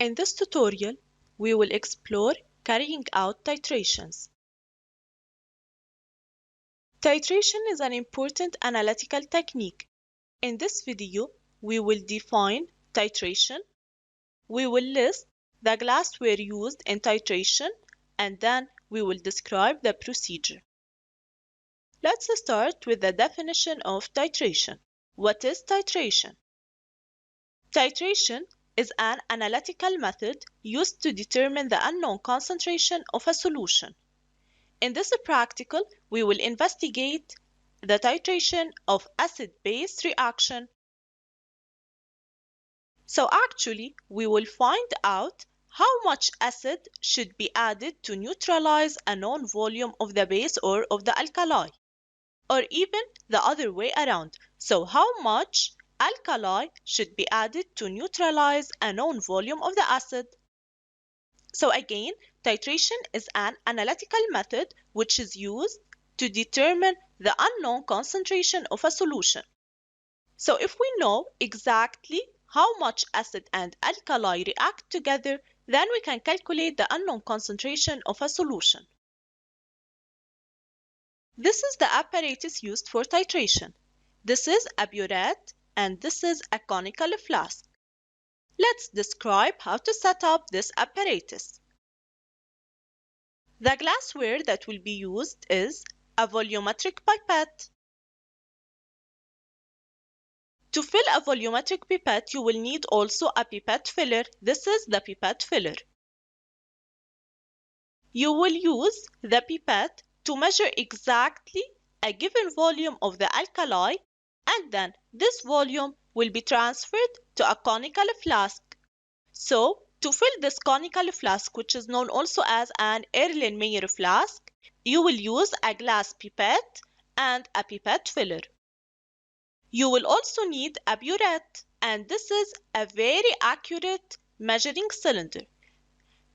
In this tutorial, we will explore carrying out titrations. Titration is an important analytical technique. In this video, we will define titration, we will list the glassware used in titration, and then we will describe the procedure. Let's start with the definition of titration. What is titration? Titration is an analytical method used to determine the unknown concentration of a solution. In this practical, we will investigate the titration of acid-base reaction. So actually, we will find out how much acid should be added to neutralize a known volume of the base or of the alkali, or even the other way around. So how much alkali should be added to neutralize a known volume of the acid. So again, titration is an analytical method which is used to determine the unknown concentration of a solution. So if we know exactly how much acid and alkali react together, then we can calculate the unknown concentration of a solution. This is the apparatus used for titration. This is a burette and this is a conical flask. Let's describe how to set up this apparatus. The glassware that will be used is a volumetric pipette. To fill a volumetric pipette, you will need also a pipette filler. This is the pipette filler. You will use the pipette to measure exactly a given volume of the alkali, and then this volume will be transferred to a conical flask. So, to fill this conical flask, which is known also as an Erlenmeyer flask, you will use a glass pipette and a pipette filler. You will also need a burette, and this is a very accurate measuring cylinder.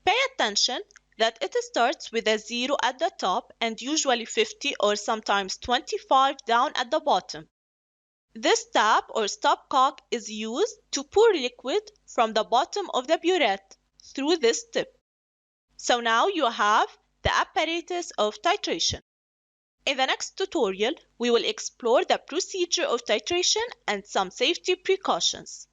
Pay attention that it starts with a 0 at the top and usually 50 or sometimes 25 down at the bottom. This tap or stopcock is used to pour liquid from the bottom of the burette through this tip. So now you have the apparatus of titration. In the next tutorial, we will explore the procedure of titration and some safety precautions.